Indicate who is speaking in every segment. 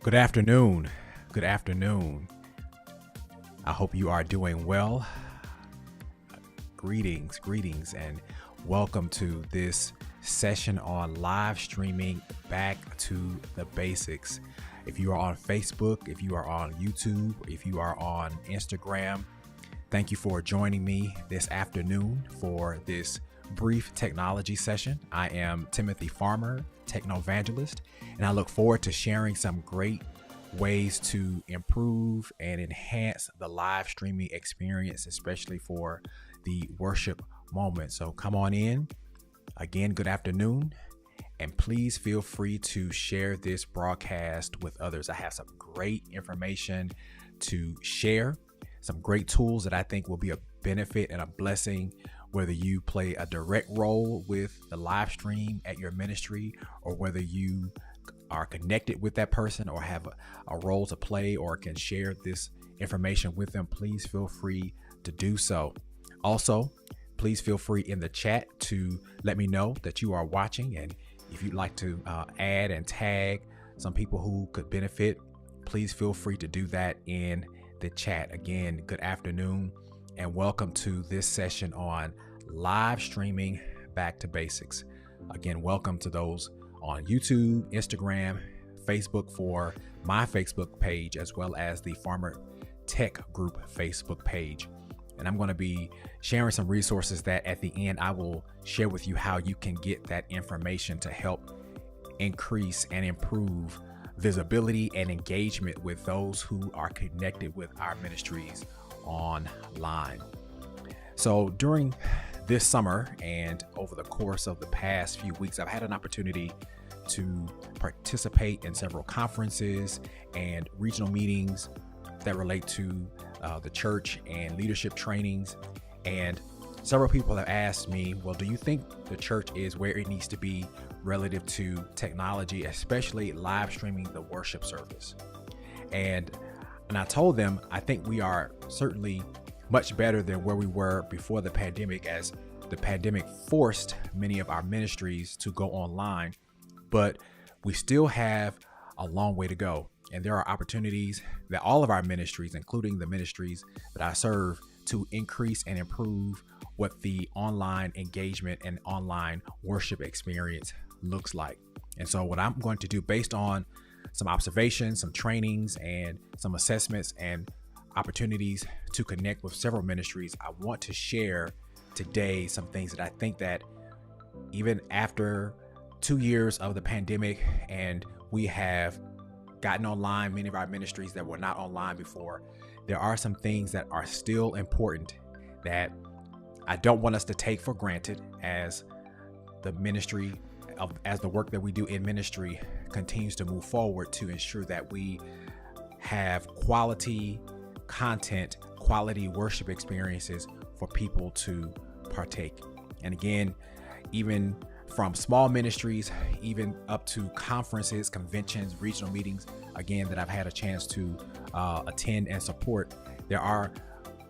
Speaker 1: Good afternoon. Good afternoon. I hope you are doing well. Greetings, and welcome to this session on live streaming back to the basics. If you are on Facebook, if you are on YouTube, if you are on Instagram, thank you for joining me this afternoon for this brief technology session. I am Timothy Farmer, Technovangelist, and I look forward to sharing some great ways to improve and enhance the live streaming experience, especially for the worship moment. So come on in. Again, good afternoon, and please feel free to share this broadcast with others. I have some great information to share, some great tools that I think will be a benefit and a blessing, whether you play a direct role with the live stream at your ministry, or whether you are connected with that person or have a role to play or can share this information with them. Please feel free to do so. Also, please feel free in the chat to let me know that you are watching, and if you'd like to add and tag some people who could benefit, please feel free to do that in the chat. Again, good afternoon and welcome to this session on live streaming back to basics. Again, welcome to those on YouTube, Instagram, Facebook for my Facebook page, as well as the Farmer Tech Group Facebook page. And I'm going to be sharing some resources that at the end I will share with you how you can get that information to help increase and improve visibility and engagement with those who are connected with our ministries online. So during this summer and over the course of the past few weeks, I've had an opportunity to participate in several conferences and regional meetings that relate to the church and leadership trainings. And several people have asked me, well, do you think the church is where it needs to be relative to technology, especially live streaming the worship service? And I told them, I think we are certainly much better than where we were before the pandemic, as the pandemic forced many of our ministries to go online, but we still have a long way to go. And there are opportunities that all of our ministries, including the ministries that I serve, to increase and improve what the online engagement and online worship experience looks like. And so what I'm going to do, based on some observations, some trainings, and some assessments and opportunities to connect with several ministries, I want to share today some things that I think that even after 2 years of the pandemic, and we have gotten online, many of our ministries that were not online before, there are some things that are still important that I don't want us to take for granted as the ministry as the work that we do in ministry continues to move forward, to ensure that we have quality content, quality worship experiences for people to partake. And again, even from small ministries, even up to conferences, conventions, regional meetings, again, that I've had a chance to attend and support, there are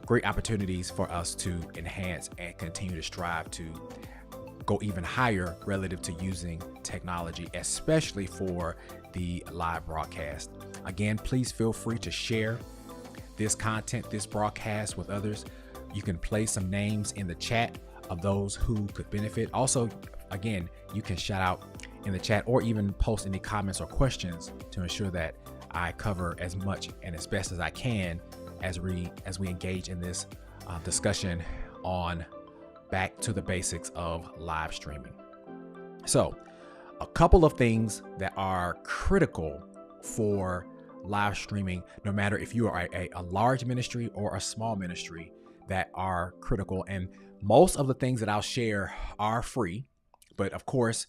Speaker 1: great opportunities for us to enhance and continue to strive to go even higher relative to using technology, especially for the live broadcast. Again, please feel free to share this content, this broadcast with others. You can place some names in the chat of those who could benefit. Also, again, you can shout out in the chat or even post any comments or questions to ensure that I cover as much and as best as I can as we engage in this discussion on back to the basics of live streaming. So, a couple of things that are critical for live streaming, no matter if you are a large ministry or a small ministry, that are critical. And most of the things that I'll share are free, but of course,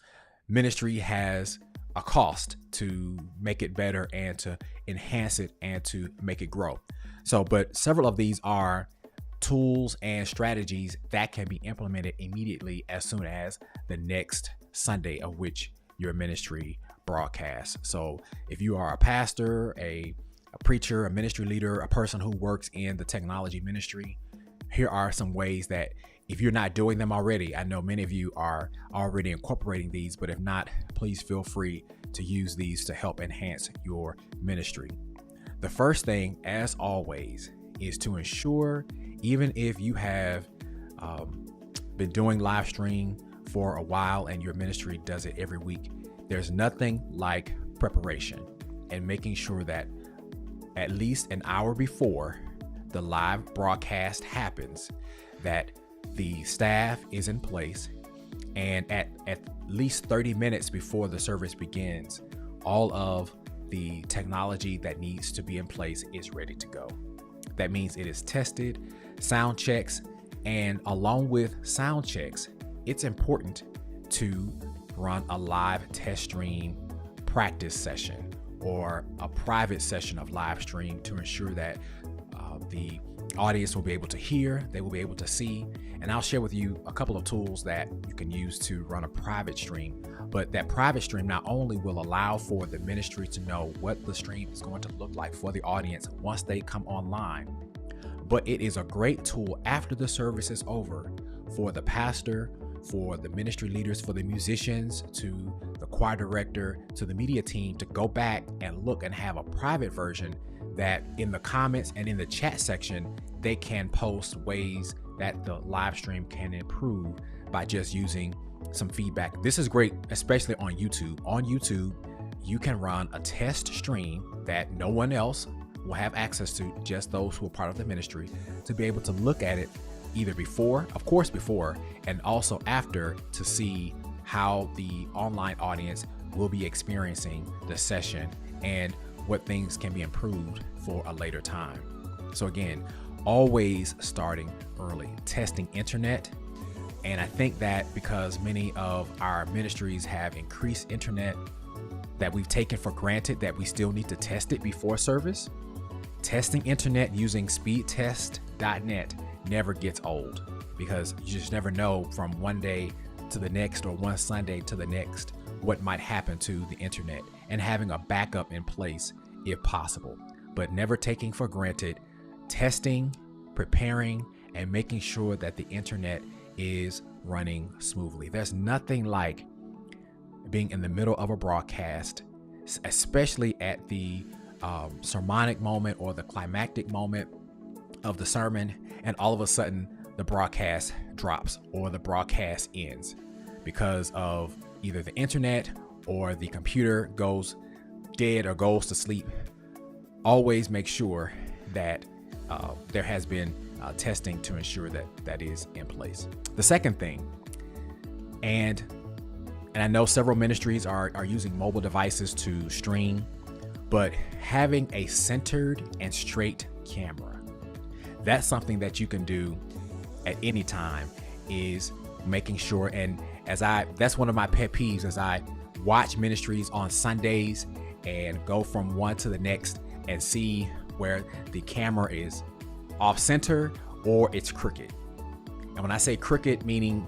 Speaker 1: ministry has a cost to make it better and to enhance it and to make it grow. So, but several of these are tools and strategies that can be implemented immediately as soon as the next Sunday of which your ministry broadcasts. So if you are a pastor, a preacher, a ministry leader, a person who works in the technology ministry, Here are some ways that if you're not doing them already, I know many of you are already incorporating these, but if not, please feel free to use these to help enhance your ministry. The first thing, as always, is to ensure, even if you have been doing live stream for a while and your ministry does it every week, there's nothing like preparation and making sure that at least an hour before the live broadcast happens, that the staff is in place, and at least 30 minutes before the service begins, all of the technology that needs to be in place is ready to go. That means it is tested, sound checks, and along with sound checks, it's important to run a live test stream practice session or a private session of live stream to ensure that the audience will be able to hear, they will be able to see. And I'll share with you a couple of tools that you can use to run a private stream. But that private stream not only will allow for the ministry to know what the stream is going to look like for the audience once they come online, but it is a great tool after the service is over for the pastor, for the ministry leaders, for the musicians, to the choir director, to the media team to go back and look and have a private version that in the comments and in the chat section, they can post ways that the live stream can improve by just using some feedback. This is great, especially on YouTube. On YouTube, you can run a test stream that no one else will have access to, just those who are part of the ministry, to be able to look at it either before, of course before, and also after, to see how the online audience will be experiencing the session and what things can be improved for a later time. So again, always starting early, testing internet. And I think that because many of our ministries have increased internet, that we've taken for granted that we still need to test it before service. Testing internet using speedtest.net never gets old, because you just never know from one day to the next or one Sunday to the next what might happen to the internet, and having a backup in place if possible, but never taking for granted testing, preparing, and making sure that the internet is running smoothly. There's nothing like being in the middle of a broadcast, especially at the sermonic moment or the climactic moment of the sermon, and all of a sudden the broadcast drops or the broadcast ends because of either the internet or the computer goes dead or goes to sleep. Always make sure that there has been testing to ensure that that is in place. The second thing, and I know several ministries are using mobile devices to stream, but having a centered and straight camera, that's something that you can do at any time, is making sure. And that's one of my pet peeves, as I watch ministries on Sundays and go from one to the next and see where the camera is off center or it's crooked. And when I say crooked, meaning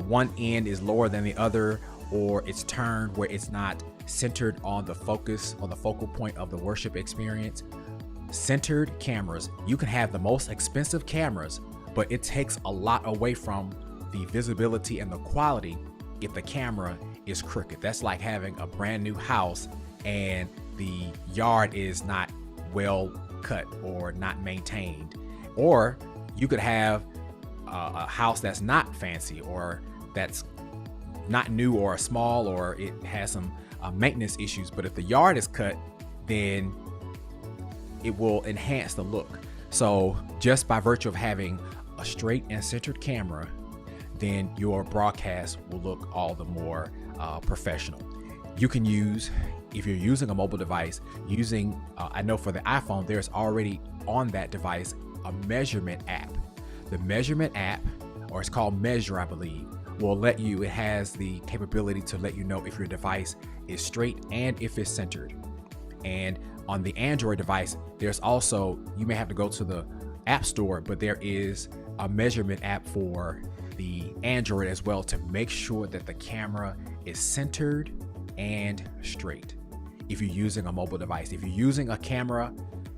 Speaker 1: one end is lower than the other, or it's turned where it's not centered on the focus or the focal point of the worship experience. Centered cameras, you can have the most expensive cameras, but it takes a lot away from the visibility and the quality if the camera is crooked. That's like having a brand new house and the yard is not well cut or not maintained. Or you could have a house that's not fancy, or that's not new or small, or it has some maintenance issues, but if the yard is cut, then it will enhance the look. So just by virtue of having a straight and centered camera, then your broadcast will look all the more professional. You can use, if you're using a mobile device, I know for the iPhone, there's already on that device a measurement app. The measurement app, or it's called Measure, I believe, it has the capability to let you know if your device is straight and if it's centered. And on the Android device, there's also, you may have to go to the App Store, but there is a measurement app for the Android as well, to make sure that the camera is centered and straight. If you're using a mobile device, if you're using a camera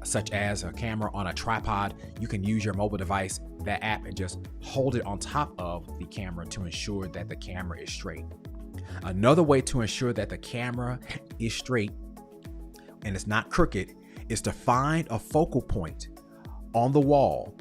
Speaker 1: such as a camera on a tripod, you can use your mobile device, that app, and just hold it on top of the camera to ensure that the camera is straight. Another way to ensure that the camera is straight and it's not crooked is to find a focal point on the wall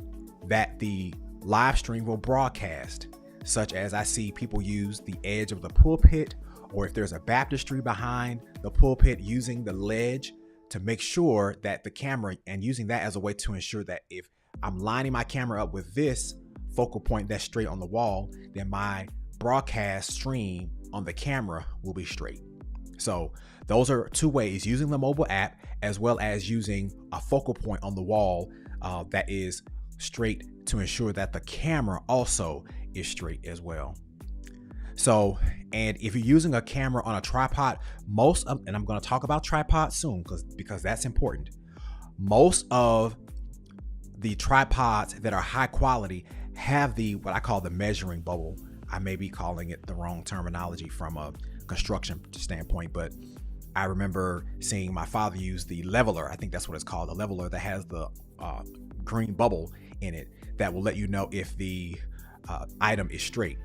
Speaker 1: that the live stream will broadcast, such as I see people use the edge of the pulpit, or if there's a baptistry behind the pulpit, using the ledge to make sure that the camera, and using that as a way to ensure that if I'm lining my camera up with this focal point that's straight on the wall, then my broadcast stream on the camera will be straight. So those are two ways: using the mobile app as well as using a focal point on the wall that is straight to ensure that the camera also is straight as well. So, and if you're using a camera on a tripod, and I'm going to talk about tripods soon because that's important. Most of the tripods that are high quality have what I call the measuring bubble. I may be calling it the wrong terminology from a construction standpoint, but I remember seeing my father use the leveler. I think that's what it's called, the leveler that has the green bubble in it that will let you know if the item is straight.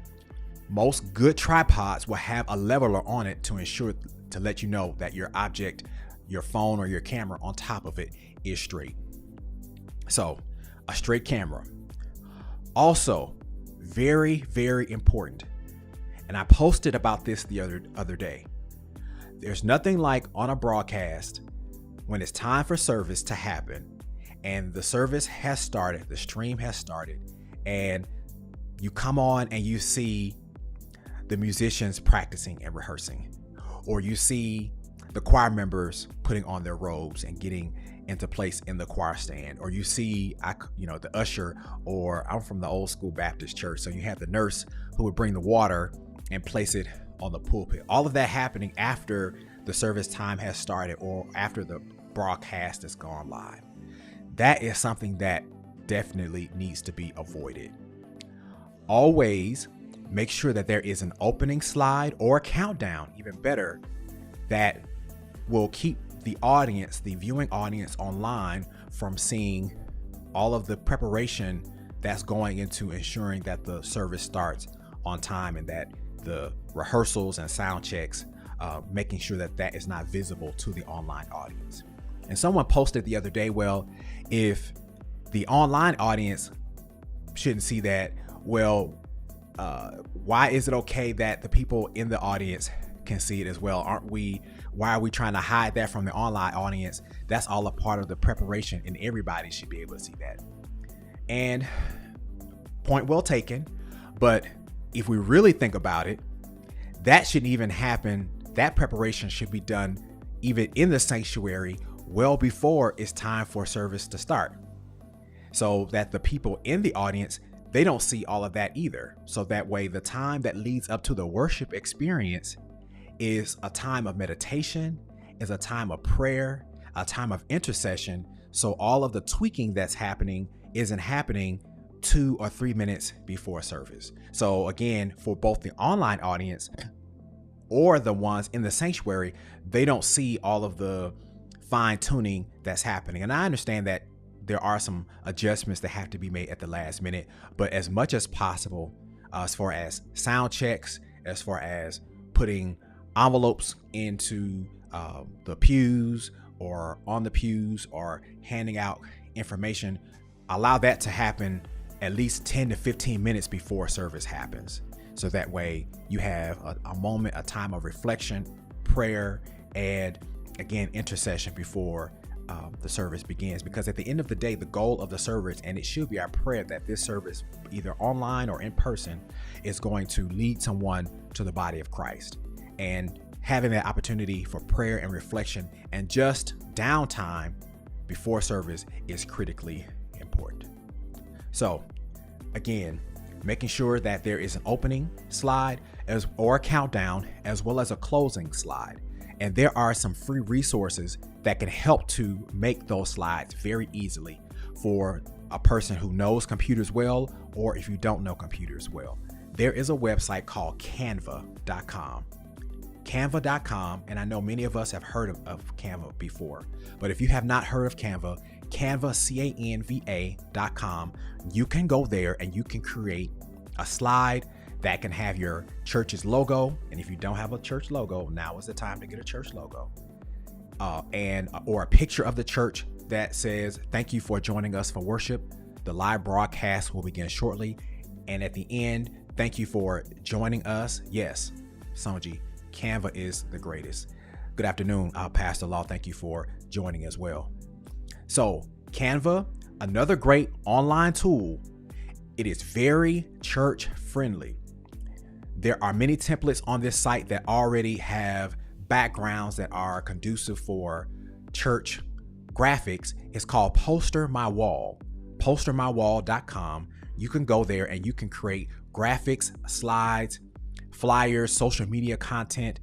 Speaker 1: Most good tripods will have a leveler on it to let you know that your object, your phone or your camera on top of it, is straight. So a straight camera. Also, very, very important, and I posted about this the other day. There's nothing like on a broadcast when it's time for service to happen and the service has started, the stream has started, and you come on and you see the musicians practicing and rehearsing, or you see the choir members putting on their robes and getting into place in the choir stand, or you see, the usher, or I'm from the old school Baptist church, so you have the nurse who would bring the water and place it on the pulpit. All of that happening after the service time has started or after the broadcast has gone live. That is something that definitely needs to be avoided. Always make sure that there is an opening slide or a countdown, even better, that will keep the audience, the viewing audience online, from seeing all of the preparation that's going into ensuring that the service starts on time and that the rehearsals and sound checks, making sure that that is not visible to the online audience. And someone posted the other day, well, if the online audience shouldn't see that, well, why is it okay that the people in the audience can see it as well? Why are we trying to hide that from the online audience? That's all a part of the preparation, and everybody should be able to see that. And point well taken. But if we really think about it, that shouldn't even happen. That preparation should be done even in the sanctuary well before it's time for service to start, so that the people in the audience, they don't see all of that either. So that way, the time that leads up to the worship experience is a time of meditation, is a time of prayer, a time of intercession. So all of the tweaking that's happening isn't happening 2 or 3 minutes before service. So again, for both the online audience or the ones in the sanctuary, they don't see all of the fine tuning that's happening. And I understand that there are some adjustments that have to be made at the last minute, but as much as possible, as far as sound checks, as far as putting envelopes into the pews or on the pews or handing out information, allow that to happen at least 10 to 15 minutes before service happens. So that way you have a moment, a time of reflection, prayer, and again, intercession before the service begins. Because at the end of the day, the goal of the service, and it should be our prayer, that this service, either online or in person, is going to lead someone to the body of Christ. And having that opportunity for prayer and reflection and just downtime before service is critically important. So again, making sure that there is an opening slide or a countdown, as well as a closing slide. And there are some free resources that can help to make those slides very easily for a person who knows computers well, or if you don't know computers well. There is a website called Canva.com. Canva.com, and I know many of us have heard of Canva before, but if you have not heard of Canva, Canva, CANVA.com. You can go there and you can create a slide that can have your church's logo. And if you don't have a church logo, now is the time to get a church logo. Or a picture of the church that says, "Thank you for joining us for worship. The live broadcast will begin shortly." And at the end, "Thank you for joining us." Yes, Sonji, Canva is the greatest. Good afternoon, Pastor Law. Thank you for joining as well. So Canva, another great online tool. It is very church friendly. There are many templates on this site that already have backgrounds that are conducive for church graphics. It's called Poster My Wall, postermywall.com. You can go there and you can create graphics, slides, flyers, social media content,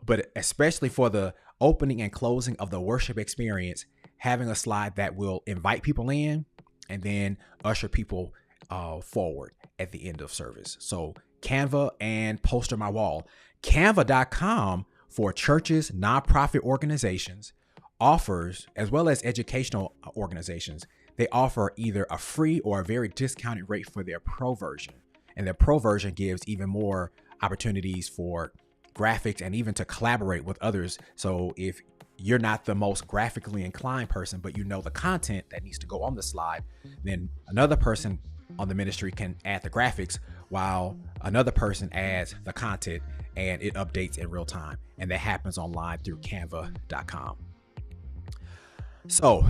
Speaker 1: but especially for the opening and closing of the worship experience, having a slide that will invite people in and then usher people forward at the end of service. So Canva and Poster My Wall. Canva.com for churches, nonprofit organizations offers, as well as educational organizations, they offer either a free or a very discounted rate for their pro version. And their pro version gives even more opportunities for graphics and even to collaborate with others. So if you're not the most graphically inclined person, but you know the content that needs to go on the slide, then another person on the ministry can add the graphics while another person adds the content, and it updates in real time. And that happens online through canva.com. So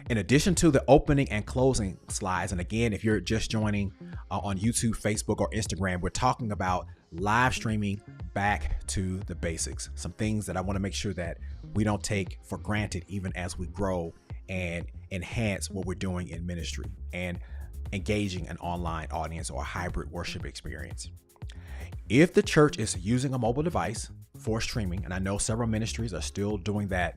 Speaker 1: in addition to the opening and closing slides, and again, if you're just joining on YouTube, Facebook, or Instagram, we're talking about live streaming back to the basics. Some things that I want to make sure that we don't take for granted, even as we grow and enhance what we're doing in ministry and engaging an online audience or a hybrid worship experience. If the church is using a mobile device for streaming, and I know several ministries are still doing that,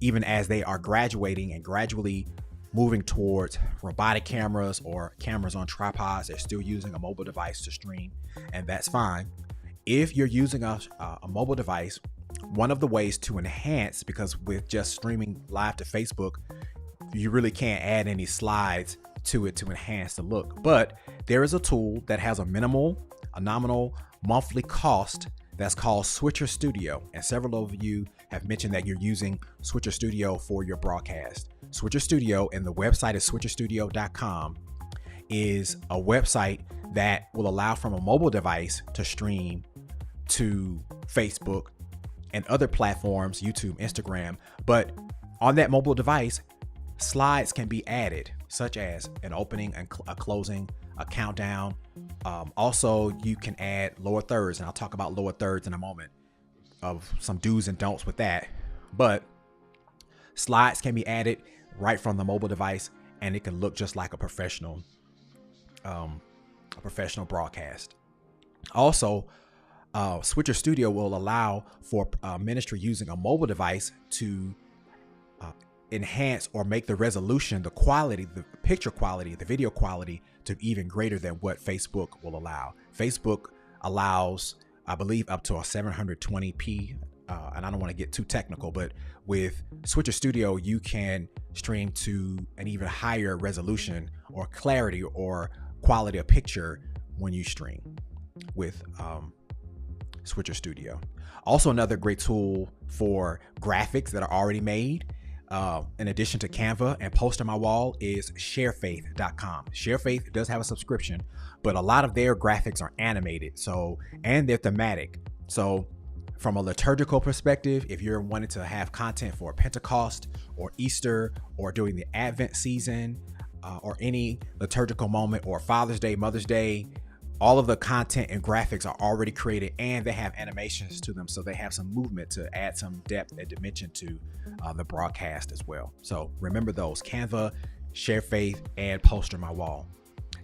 Speaker 1: even as they are graduating and gradually moving towards robotic cameras or cameras on tripods, they're still using a mobile device to stream, and that's fine. If you're using a mobile device, one of the ways to enhance, because with just streaming live to Facebook, you really can't add any slides to it to enhance the look. But there is a tool that has a nominal monthly cost that's called Switcher Studio. And several of you have mentioned that you're using Switcher Studio for your broadcast. Switcher Studio, and the website is switcherstudio.com, is a website that will allow from a mobile device to stream to Facebook and other platforms, YouTube, Instagram. But on that mobile device, slides can be added, such as an opening and a closing, a countdown. Also, you can add lower thirds, and I'll talk about lower thirds in a moment, of some do's and don'ts with that. But slides can be added right from the mobile device, and it can look just like a professional broadcast. Also, Switcher Studio will allow for ministry using a mobile device to enhance or make the resolution, the quality, the picture quality, the video quality to even greater than what Facebook will allow. Facebook allows, I believe, up to a 720p, and I don't want to get too technical, but with Switcher Studio, you can stream to an even higher resolution or clarity or quality of picture when you stream with Switcher Studio. Also, another great tool for graphics that are already made, in addition to Canva and Poster My Wall, is sharefaith.com. Sharefaith does have a subscription, but a lot of their graphics are animated, and they're thematic. So from a liturgical perspective, if you're wanting to have content for Pentecost or Easter or during the Advent season, or any liturgical moment, or Father's Day, Mother's Day, all of the content and graphics are already created, and they have animations to them. So they have some movement to add some depth and dimension to the broadcast as well. So remember those: Canva, ShareFaith, and Poster My Wall.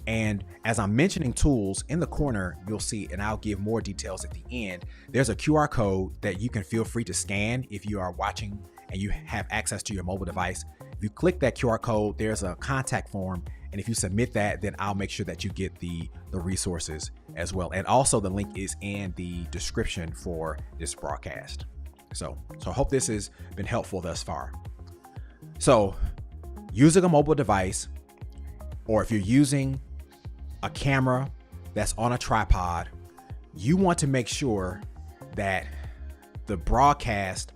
Speaker 1: And as I'm mentioning tools, in the corner, you'll see, and I'll give more details at the end, there's a QR code that you can feel free to scan if you are watching and you have access to your mobile device. If you click that QR code, there's a contact form. And if you submit that, then I'll make sure that you get the resources as well. And also the link is in the description for this broadcast. So I hope this has been helpful thus far. So using a mobile device, or if you're using a camera that's on a tripod, you want to make sure that the broadcast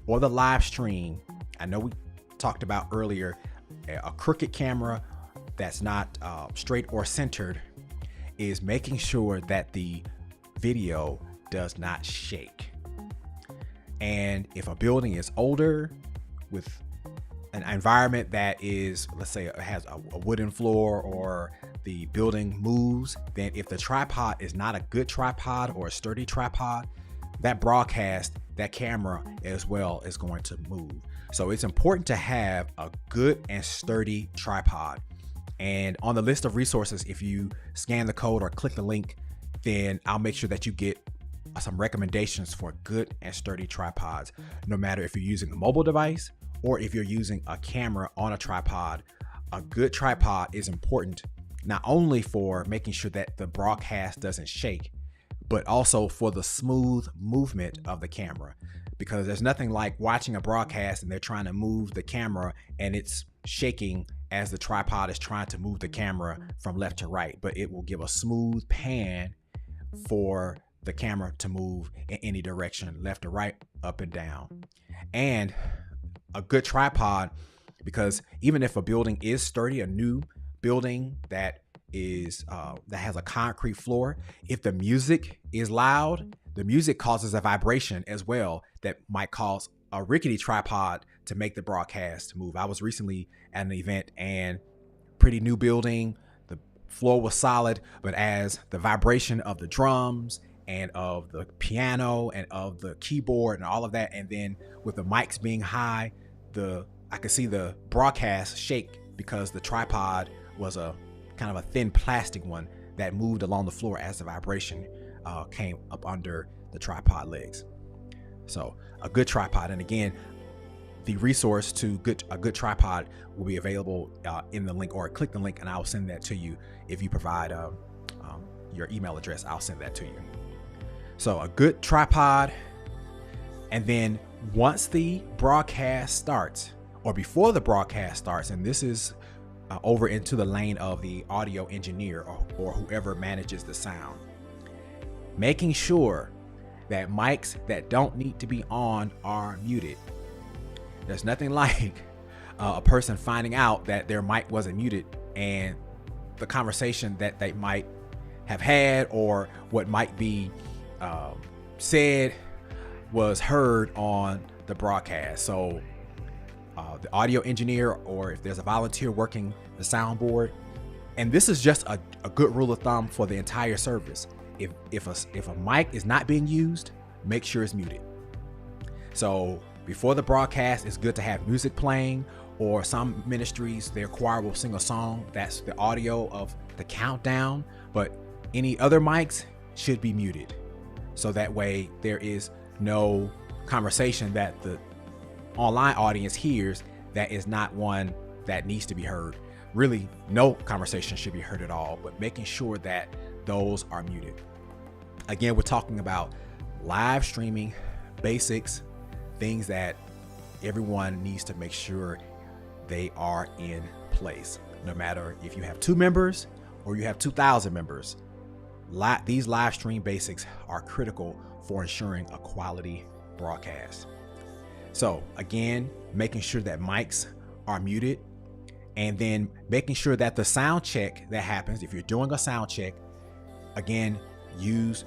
Speaker 1: or the live stream, I know we talked about earlier, a crooked camera that's not straight or centered, is making sure that the video does not shake. And if a building is older with an environment that is, let's say it has a wooden floor, or the building moves, then if the tripod is not a good tripod or a sturdy tripod, that broadcast, that camera as well is going to move. So it's important to have a good and sturdy tripod. And on the list of resources, if you scan the code or click the link, then I'll make sure that you get some recommendations for good and sturdy tripods, no matter if you're using a mobile device or if you're using a camera on a tripod. A good tripod is important, not only for making sure that the broadcast doesn't shake, but also for the smooth movement of the camera. Because there's nothing like watching a broadcast and they're trying to move the camera and it's shaking as the tripod is trying to move the camera from left to right. But it will give a smooth pan for the camera to move in any direction, left to right, up and down. And a good tripod, because even if a building is sturdy, a new building that is that has a concrete floor, if the music is loud, the music causes a vibration as well that might cause a rickety tripod to make the broadcast move. I was recently at an event, and pretty new building, the floor was solid, but as the vibration of the drums and of the piano and of the keyboard and all of that, and then with the mics being high, I could see the broadcast shake because the tripod was a kind of a thin plastic one that moved along the floor as the vibration came up under the tripod legs. So a good tripod, and again, the resource to a good tripod will be available in the link, or click the link and I'll send that to you. If you provide your email address, I'll send that to you. So a good tripod, and then once the broadcast starts, or before the broadcast starts, and this is over into the lane of the audio engineer or whoever manages the sound, making sure that mics that don't need to be on are muted. There's nothing like a person finding out that their mic wasn't muted, and the conversation that they might have had or what might be said was heard on the broadcast. So the audio engineer, or if there's a volunteer working the soundboard, and this is just a good rule of thumb for the entire service. If a mic is not being used, make sure it's muted. So before the broadcast, it's good to have music playing, or some ministries, their choir will sing a song. That's the audio of the countdown, but any other mics should be muted. So that way there is no conversation that the online audience hears that is not one that needs to be heard. Really, no conversation should be heard at all, but making sure that those are muted. Again, we're talking about live streaming basics, things that everyone needs to make sure they are in place. No matter if you have 2 members or you have 2,000 members, these live stream basics are critical for ensuring a quality broadcast. So again, making sure that mics are muted, and then making sure that the sound check that happens, if you're doing a sound check, again, use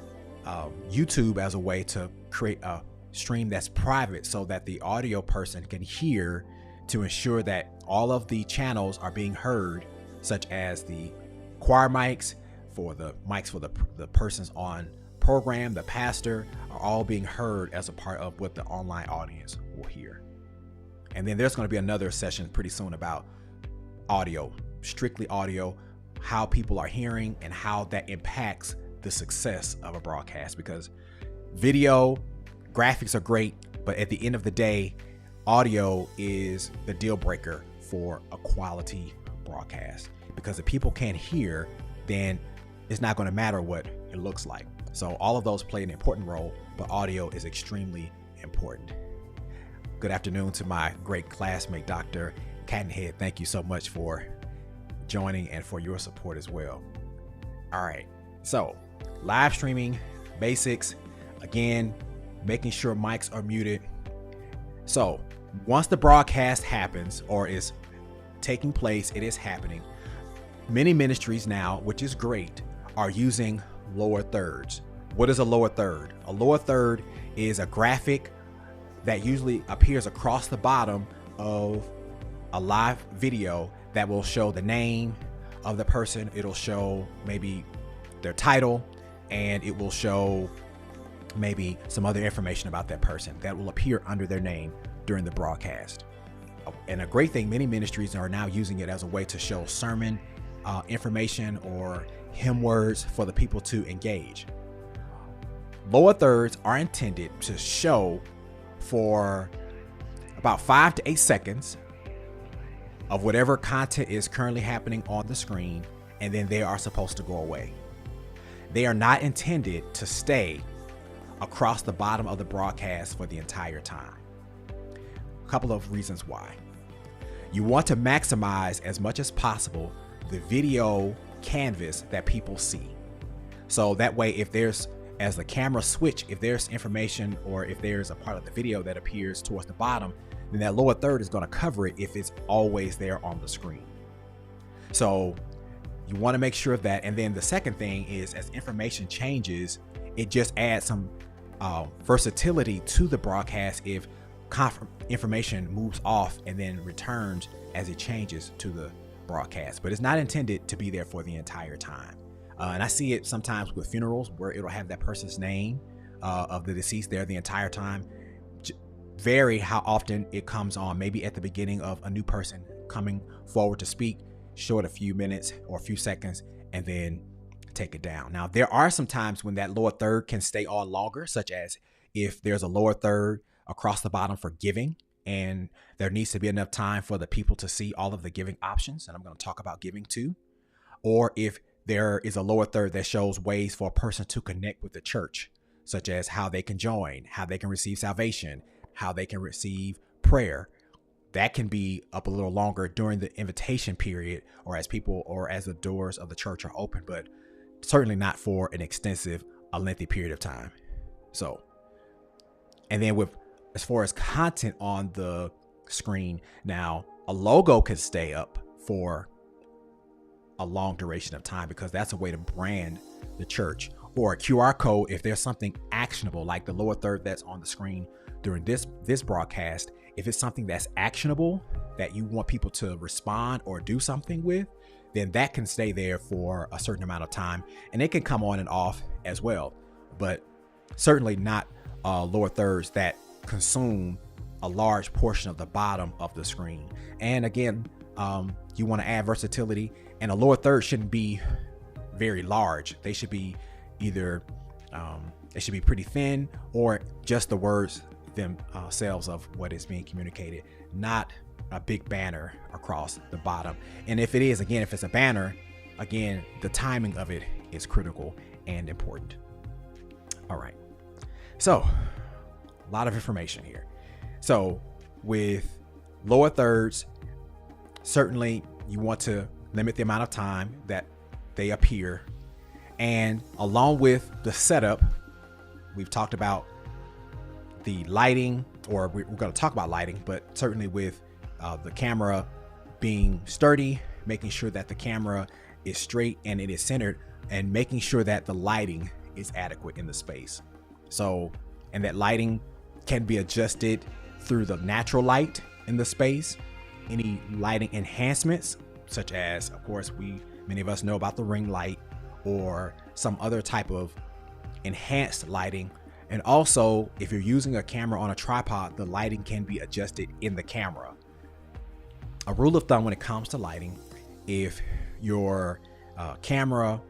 Speaker 1: YouTube as a way to create a stream that's private so that the audio person can hear, to ensure that all of the channels are being heard, such as the choir mics, for the mics for the persons on program, the pastor, are all being heard as a part of what the online audience will hear. And then there's going to be another session pretty soon about audio, strictly audio, how people are hearing and how that impacts the success of a broadcast. Because video, graphics are great, but at the end of the day, audio is the deal breaker for a quality broadcast. Because if people can't hear, then it's not going to matter what it looks like. So all of those play an important role, but audio is extremely important. good afternoon to my great classmate, Dr. Cattonhead. Thank you so much for joining and for your support as well. All right, so live streaming basics, again, making sure mics are muted. So once the broadcast happens or is taking place, it is happening. Many ministries now, which is great, are using lower thirds. What is a lower third? A lower third is a graphic that usually appears across the bottom of a live video that will show the name of the person. It'll show maybe their title, and it will show maybe some other information about that person that will appear under their name during the broadcast. And a great thing, many ministries are now using it as a way to show sermon information or hymn words for the people to engage. Lower thirds are intended to show for about 5 to 8 seconds of whatever content is currently happening on the screen, and then they are supposed to go away. They are not intended to stay across the bottom of the broadcast for the entire time. A couple of reasons why. You want to maximize as much as possible the video canvas that people see. So that way, if there's, as the camera switch, if there's information or if there's a part of the video that appears towards the bottom, then that lower third is going to cover it if it's always there on the screen. So you want to make sure of that. And then the second thing is, as information changes, it just adds some versatility to the broadcast if information moves off and then returns as it changes to the broadcast. But it's not intended to be there for the entire time. And I see it sometimes with funerals where it'll have that person's name of the deceased there the entire time. Vary how often it comes on, maybe at the beginning of a new person coming forward to speak, show it a few minutes or a few seconds, and then take it down. Now, there are some times when that lower third can stay on longer, such as if there's a lower third across the bottom for giving, and there needs to be enough time for the people to see all of the giving options, and I'm going to talk about giving too. Or if there is a lower third that shows ways for a person to connect with the church, such as how they can join, how they can receive salvation, how they can receive prayer. That can be up a little longer during the invitation period, or as the doors of the church are open, but certainly not for an extensive, a lengthy period of time. So, and then as far as content on the screen, now a logo can stay up for a long duration of time because that's a way to brand the church, or a QR code if there's something actionable like the lower third that's on the screen during this broadcast. If it's something that's actionable that you want people to respond or do something with, then that can stay there for a certain amount of time, and it can come on and off as well, but certainly not lower thirds that consume a large portion of the bottom of the screen. And again, you want to add versatility, and a lower third shouldn't be very large. They should be either it should be pretty thin, or just the words themselves of what is being communicated, not a big banner across the bottom. And if it is, again, if it's a banner, again, the timing of it is critical and important. All right, so a lot of information here. So with lower thirds, certainly you want to limit the amount of time that they appear, and along with the setup, we've talked about the lighting, or we're going to talk about lighting, but certainly with the camera being sturdy, making sure that the camera is straight and it is centered, and making sure that the lighting is adequate in the space. So, and that lighting can be adjusted through the natural light in the space. Any lighting enhancements, such as, of course, many of us know about the ring light or some other type of enhanced lighting. And also, if you're using a camera on a tripod, the lighting can be adjusted in the camera. A rule of thumb when it comes to lighting, if your camera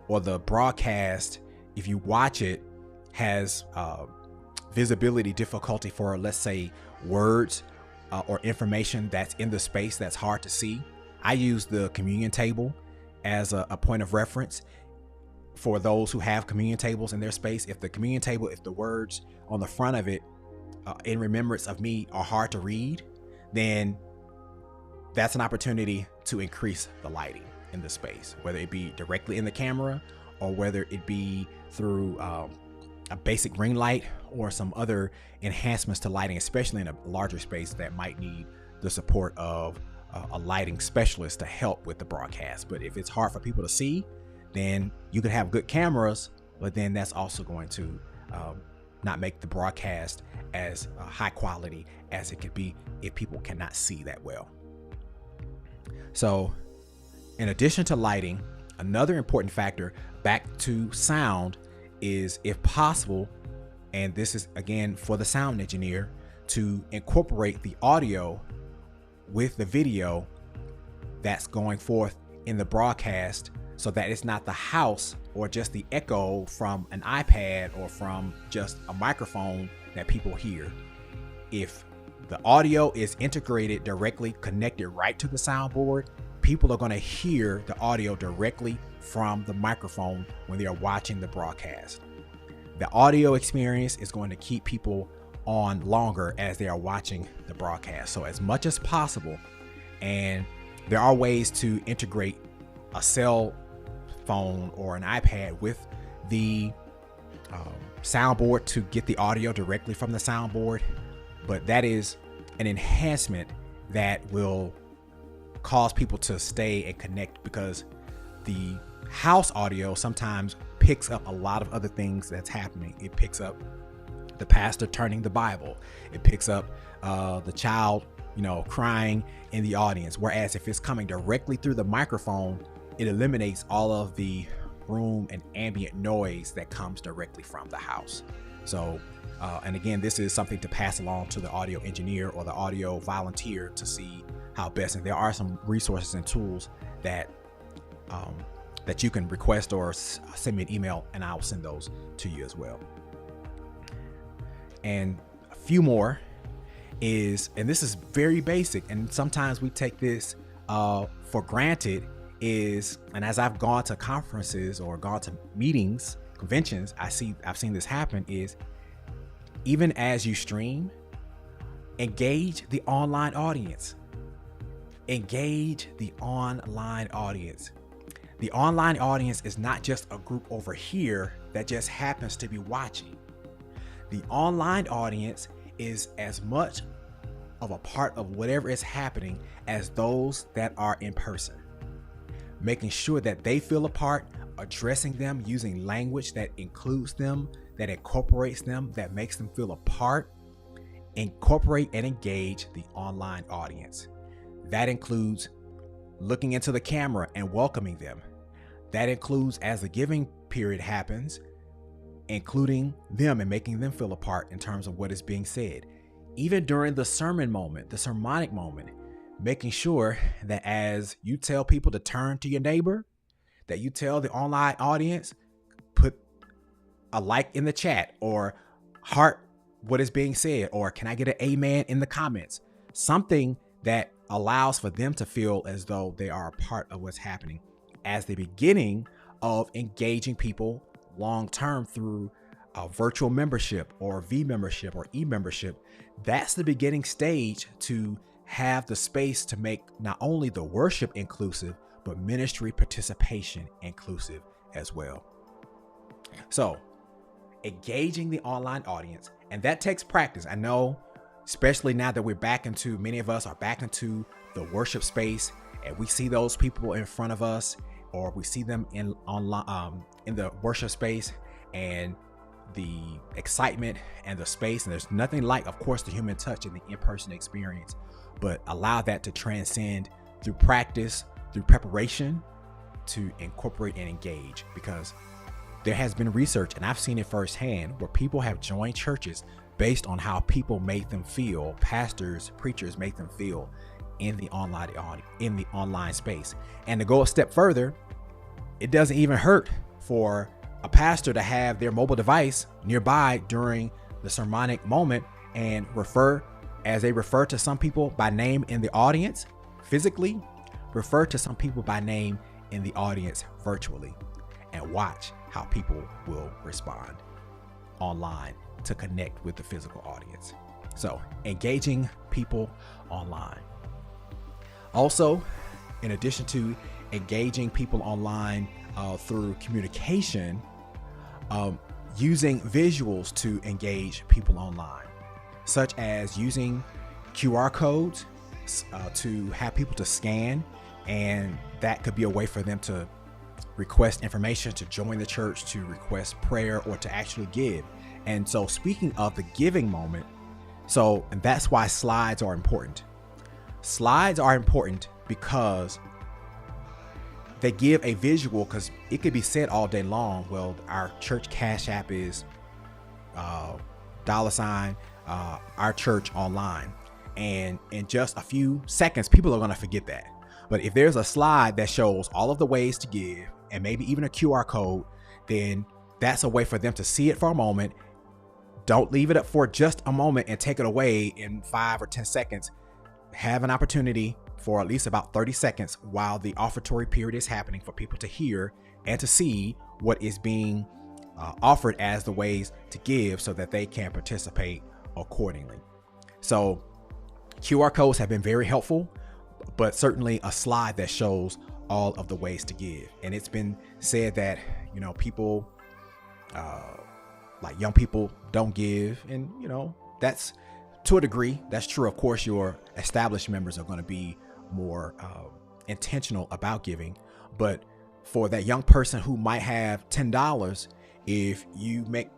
Speaker 1: or the broadcast, if you watch it, has visibility difficulty for, let's say, words or information that's in the space that's hard to see, I use the communion table as a point of reference for those who have communion tables in their space. If the communion table, if the words on the front of it in remembrance of me are hard to read, then that's an opportunity to increase the lighting in the space, whether it be directly in the camera or whether it be through a basic ring light or some other enhancements to lighting, especially in a larger space that might need the support of a lighting specialist to help with the broadcast. But if it's hard for people to see, then you could have good cameras, but then that's also going to not make the broadcast as high quality as it could be if people cannot see that well. So in addition to lighting, another important factor back to sound is, if possible, and this is again for the sound engineer, to incorporate the audio with the video that's going forth in the broadcast, so that it's not the house or just the echo from an iPad or from just a microphone that people hear. If the audio is integrated directly, connected right to the soundboard, people are going to hear the audio directly from the microphone when they are watching the broadcast. The audio experience is going to keep people on longer as they are watching the broadcast. So as much as possible, and there are ways to integrate a cell phone or an iPad with the soundboard to get the audio directly from the soundboard, but that is an enhancement that will cause people to stay and connect, because the house audio sometimes picks up a lot of other things that's happening. It picks up the pastor turning the Bible. It picks up the child, crying in the audience. Whereas if it's coming directly through the microphone, it eliminates all of the room and ambient noise that comes directly from the house. So, and again, this is something to pass along to the audio engineer or the audio volunteer to see how best. And there are some resources and tools that that you can request or send me an email, and I'll send those to you as well. And a few more is, and this is very basic, and sometimes we take this for granted, is, and as I've gone to conferences or gone to meetings, conventions, I've seen this happen, is even as you stream, engage the online audience. Engage the online audience. The online audience is not just a group over here that just happens to be watching. The online audience is as much of a part of whatever is happening as those that are in person. Making sure that they feel a part, addressing them using language that includes them, that incorporates them, that makes them feel a part. Incorporate and engage the online audience. That includes looking into the camera and welcoming them. That includes, as the giving period happens, including them and making them feel a part in terms of what is being said. Even during the sermon moment, the sermonic moment, making sure that as you tell people to turn to your neighbor, that you tell the online audience, put a like in the chat, or heart what is being said, or can I get an amen in the comments? Something that allows for them to feel as though they are a part of what's happening as the beginning of engaging people long-term through a virtual membership or V membership or e-membership. That's the beginning stage to have the space to make not only the worship inclusive, but ministry participation inclusive as well. So engaging the online audience, and that takes practice. I know, especially now that many of us are back into the worship space, and we see those people in front of us, or we see them in the worship space, and the excitement and the space. And there's nothing like, of course, the human touch and the in-person experience, but allow that to transcend through practice, through preparation, to incorporate and engage. Because there has been research, and I've seen it firsthand, where people have joined churches based on how people made them feel, pastors, preachers made them feel in the online space. And to go a step further, it doesn't even hurt for a pastor to have their mobile device nearby during the sermonic moment and as they refer to some people by name in the audience physically, refer to some people by name in the audience virtually, and watch how people will respond online to connect with the physical audience. So engaging people online. Also, in addition to engaging people online through communication, using visuals to engage people online, such as using QR codes to have people to scan, and that could be a way for them to request information, to join the church, to request prayer, or to actually give. And so speaking of the giving moment, and that's why slides are important. Slides are important because they give a visual, because it could be said all day long, well, our church Cash App is $ our church online. And in just a few seconds, people are going to forget that. But if there's a slide that shows all of the ways to give, and maybe even a QR code, then that's a way for them to see it for a moment. Don't leave it up for just a moment and take it away in 5 or 10 seconds. Have an opportunity for at least about 30 seconds while the offertory period is happening for people to hear and to see what is being offered as the ways to give, so that they can participate accordingly. So QR codes have been very helpful, but certainly a slide that shows all of the ways to give. And it's been said that, people, like young people, don't give. And, that's, to a degree, that's true. Of course, your established members are going to be more intentional about giving. But for that young person who might have $10, if you make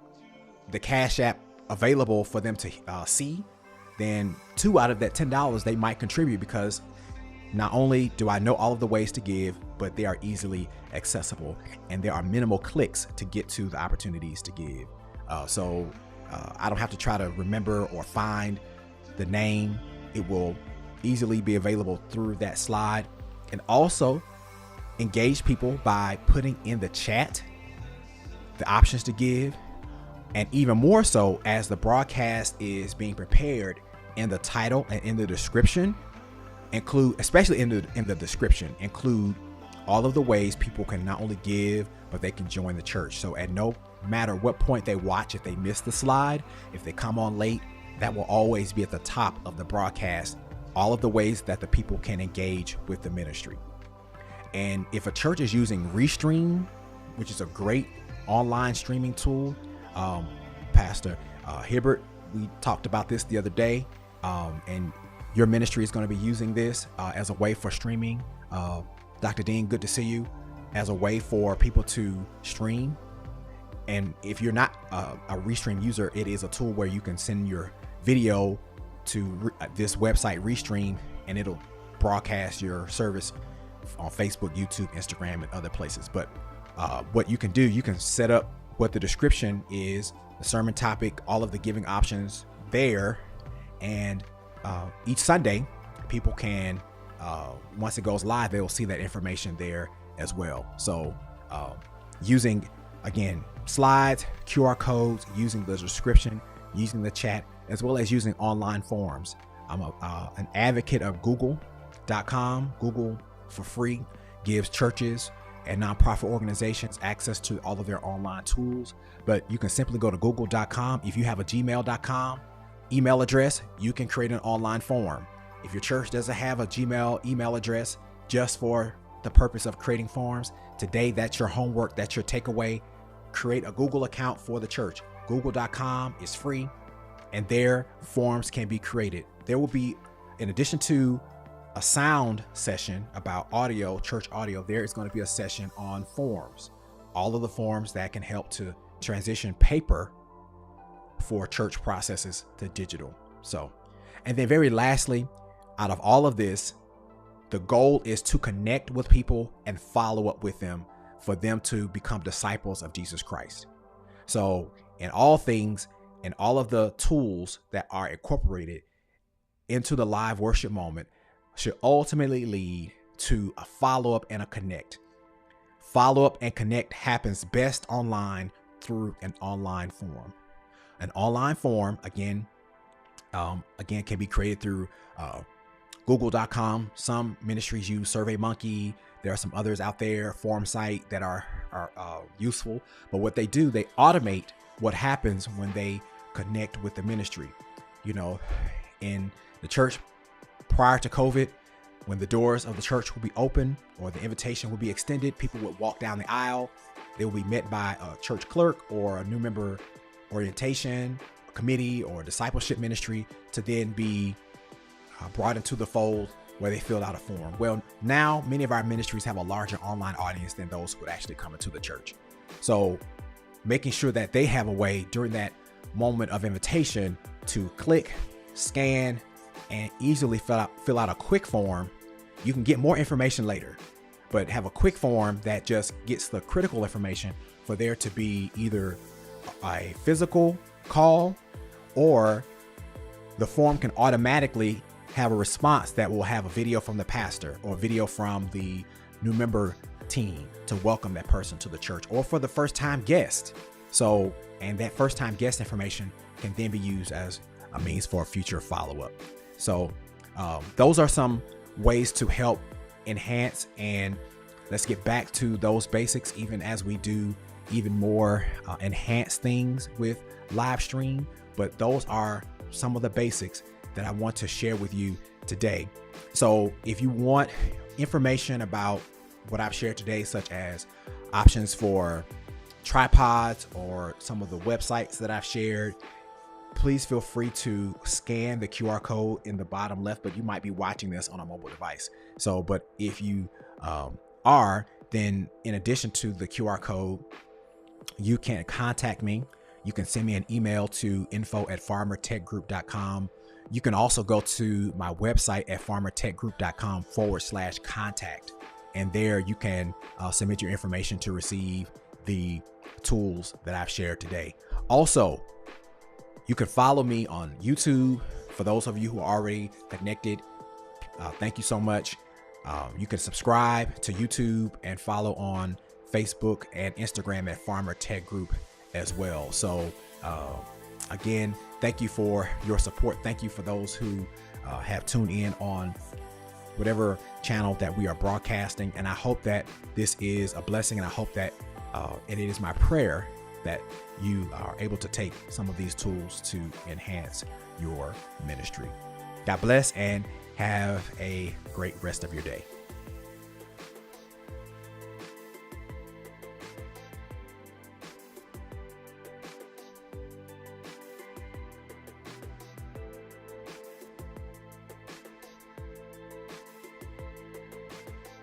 Speaker 1: the Cash App available for them to see, then $2 out of that $10 they might contribute, because not only do I know all of the ways to give, but they are easily accessible, and there are minimal clicks to get to the opportunities to give. So I don't have to try to remember or find the name. It will easily be available through that slide. And also engage people by putting in the chat the options to give. And even more so, as the broadcast is being prepared, in the title and in the description, especially in the description, include all of the ways people can not only give, but they can join the church. So at no matter what point they watch, if they miss the slide, if they come on late, that will always be at the top of the broadcast, all of the ways that the people can engage with the ministry. And if a church is using Restream, which is a great online streaming tool, Pastor Hibbert, we talked about this the other day, and your ministry is going to be using this as a way for streaming. Dr. Dean, good to see you. As a way for people to stream. And if you're not a Restream user, it is a tool where you can send your video to this website, Restream, and it'll broadcast your service on Facebook, YouTube, Instagram, and other places. But what you can do, you can set up what the description is, the sermon topic, all of the giving options there. And each Sunday, people can, once it goes live, they will see that information there as well. So using, again, slides, QR codes, using the description, using the chat, as well as using online forums. I'm an advocate of Google.com. Google, for free, gives churches and nonprofit organizations access to all of their online tools. But you can simply go to google.com. If you have a gmail.com email address, you can create an online form. If your church doesn't have a Gmail email address just for the purpose of creating forms, today that's your homework, that's your takeaway. Create a Google account for the church. Google.com is free, and there forms can be created. There will be, in addition to a sound session about audio, church audio, there is going to be a session on forms. All of the forms that can help to transition paper for church processes to digital. So, and then very lastly, out of all of this, the goal is to connect with people and follow up with them for them to become disciples of Jesus Christ. So in all things, and all of the tools that are incorporated into the live worship moment should ultimately lead to a follow-up and a connect. Follow-up and connect happens best online through an online form. An online form, again, can be created through Google.com. Some ministries use SurveyMonkey. There are some others out there, FormSite, that are useful. But what they do, they automate what happens when they connect with the ministry. in the church prior to COVID, when the doors of the church would be open or the invitation would be extended, people would walk down the aisle. They would be met by a church clerk or a new member orientation committee or discipleship ministry to then be brought into the fold where they filled out a form. Well, now many of our ministries have a larger online audience than those who would actually come into the church. So making sure that they have a way during that moment of invitation to click, scan, and easily fill out a quick form. You can get more information later, but have a quick form that just gets the critical information for there to be either a physical call, or the form can automatically have a response that will have a video from the pastor or a video from the new member team to welcome that person to the church, or for the first time guest. So, and that first time guest information can then be used as a means for a future follow-up. So those are some ways to help enhance, and let's get back to those basics even as we do even more enhanced things with live stream. But those are some of the basics that I want to share with you today. So if you want information about what I've shared today, such as options for tripods or some of the websites that I've shared, please feel free to scan the QR code in the bottom left, but you might be watching this on a mobile device. So, but if you are, then in addition to the QR code, you can contact me. You can send me an email to info@farmertechgroup.com. You can also go to my website at farmertechgroup.com/contact. And there you can submit your information to receive the tools that I've shared today. Also, you can follow me on YouTube. For those of you who are already connected, thank you so much. You can subscribe to YouTube and follow on Facebook and Instagram at Farmer Tech Group as well. So again, thank you for your support. Thank you for those who have tuned in on whatever channel that we are broadcasting. And I hope that this is a blessing, and I hope that and it is my prayer that you are able to take some of these tools to enhance your ministry. God bless, and have a great rest of your day.